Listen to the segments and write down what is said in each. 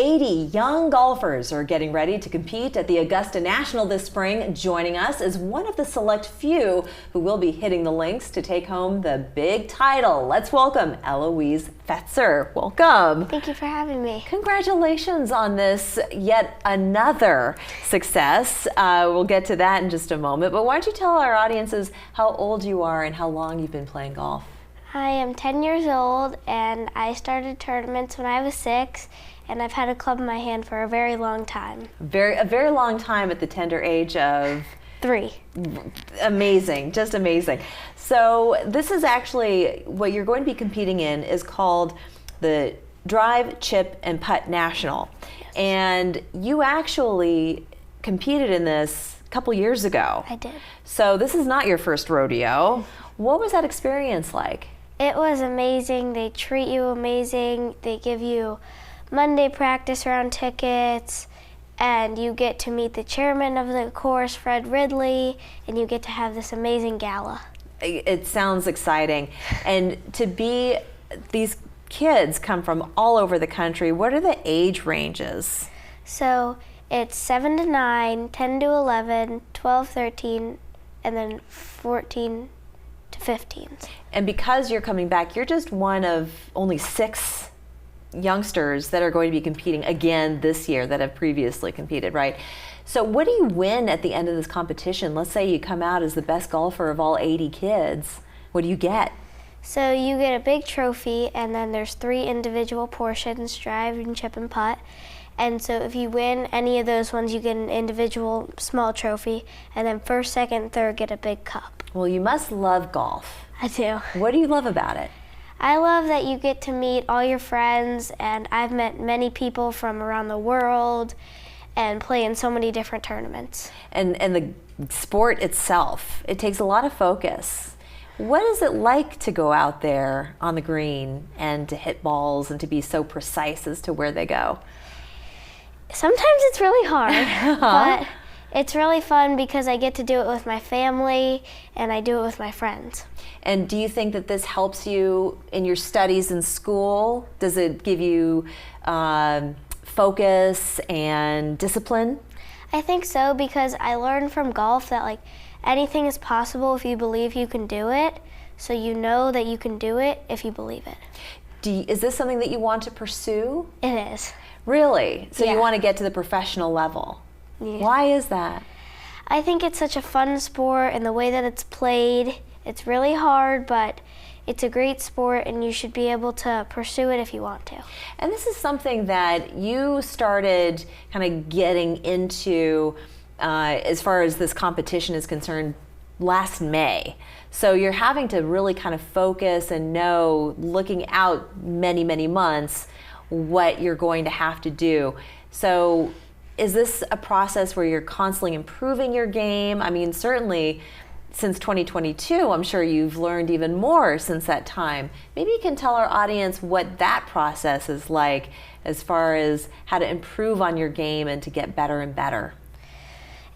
80 young golfers are getting ready to compete at the Augusta National this spring. Joining us is one of the select few who will be hitting the links to take home the big title. Let's welcome Eloise Fetzer. Welcome. Thank you for having me. Congratulations on this yet another success. We'll get to that in just a moment, but why don't you tell our audiences how old you are and how long you've been playing golf? I am 10 years old and I started tournaments when I was 6. And I've had a club in my hand for a very long time. A very long time at the tender age of 3. Amazing, just amazing. So this is actually what you're going to be competing in is called the Drive, Chip, and Putt National. Yes. And you actually competed in this a couple years ago. I did. So this is not your first rodeo. What was that experience like? It was amazing. They treat you amazing. They give you Monday practice round tickets, and you get to meet the chairman of the course, Fred Ridley, and you get to have this amazing gala. It sounds exciting. And to be, these kids come from all over the country. What are the age ranges? So it's 7 to 9, 10 to 11, 12, 13, and then 14 to 15. And because you're coming back, you're just one of only 6 youngsters that are going to be competing again this year that have previously competed, right? So what do you win at the end of this competition? Let's say you come out as the best golfer of all 80 kids. What do you get? So you get a big trophy, and then there's 3 individual portions, drive and chip and putt. And so if you win any of those ones, you get an individual small trophy, and then first, second, third get a big cup. Well, you must love golf. I do. What do you love about it? I love that you get to meet all your friends, and I've met many people from around the world and play in so many different tournaments. And the sport itself, it takes a lot of focus. What is it like to go out there on the green and to hit balls and to be so precise as to where they go? Sometimes it's really hard, but it's really fun because I get to do it with my family and I do it with my friends. And do you think that this helps you in your studies in school? Does it give you focus and discipline? I think so, because I learned from golf that anything is possible if you believe you can do it. So you know that you can do it if you believe it. Is this something that you want to pursue? It is. Really? So Yeah. you want to get to the professional level? Yeah. Why is that? I think it's such a fun sport, and the way that it's played, it's really hard, but it's a great sport and you should be able to pursue it if you want to. And this is something that you started kind of getting into as far as this competition is concerned last May. So you're having to really kind of focus and know, looking out many, many months, what you're going to have to do. So is this a process where you're constantly improving your game? I mean, certainly since 2022, I'm sure you've learned even more since that time. Maybe you can tell our audience what that process is like as far as how to improve on your game and to get better and better.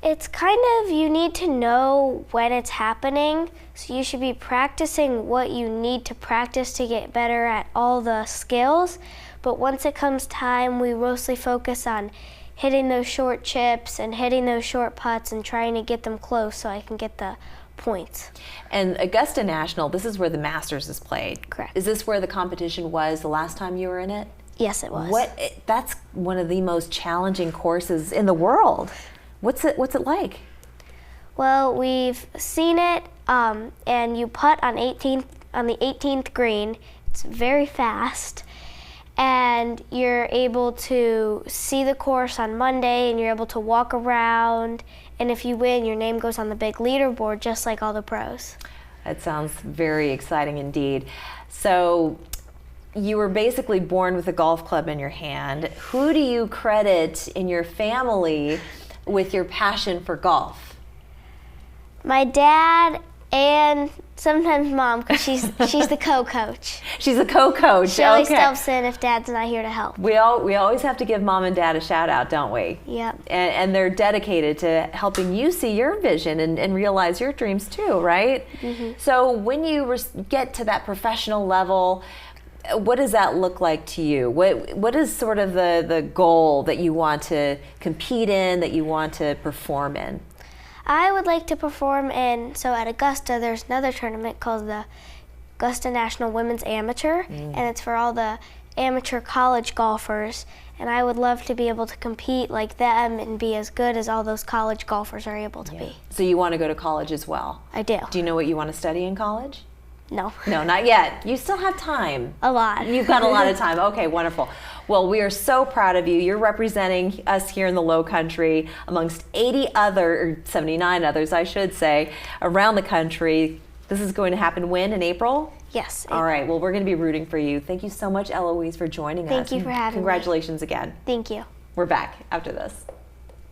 It's kind of, you need to know when it's happening, so you should be practicing what you need to practice to get better at all the skills. But once it comes time, we mostly focus on hitting those short chips and hitting those short putts and trying to get them close so I can get the points. And Augusta National, this is where the Masters is played. Correct. Is this where the competition was the last time you were in it? Yes, it was. That's one of the most challenging courses in the world. What's it like? Well, we've seen it, and you putt on the 18th green. It's very fast. And you're able to see the course on Monday, and you're able to walk around, and if you win, your name goes on the big leaderboard just like all the pros. That sounds very exciting indeed. So you were basically born with a golf club in your hand. Who do you credit in your family with your passion for golf? My dad and sometimes Mom, because she's the co-coach. She's a co-coach. She always steps in if Dad's not here to help. We always have to give Mom and Dad a shout out, don't we? Yep. And they're dedicated to helping you see your vision and realize your dreams too, right? Mm-hmm. So when you get to that professional level, what does that look like to you? What is sort of the goal that you want to compete in, that you want to perform in? I would like to perform in, so at Augusta there's another tournament called the Augusta National Women's Amateur, and it's for all the amateur college golfers, and I would love to be able to compete like them and be as good as all those college golfers are able to be. So you want to go to college as well? I do. Do you know what you want to study in college? No. No, not yet. You still have time. A lot. You've got a lot of time. Okay, wonderful. Well, we are so proud of you. You're representing us here in the Low Country amongst 80 other, or 79 others, I should say, around the country. This is going to happen when? In April? Yes. All right. Well, we're going to be rooting for you. Thank you so much, Eloise, for joining us. Thank you for having me. Congratulations again. Thank you. We're back after this.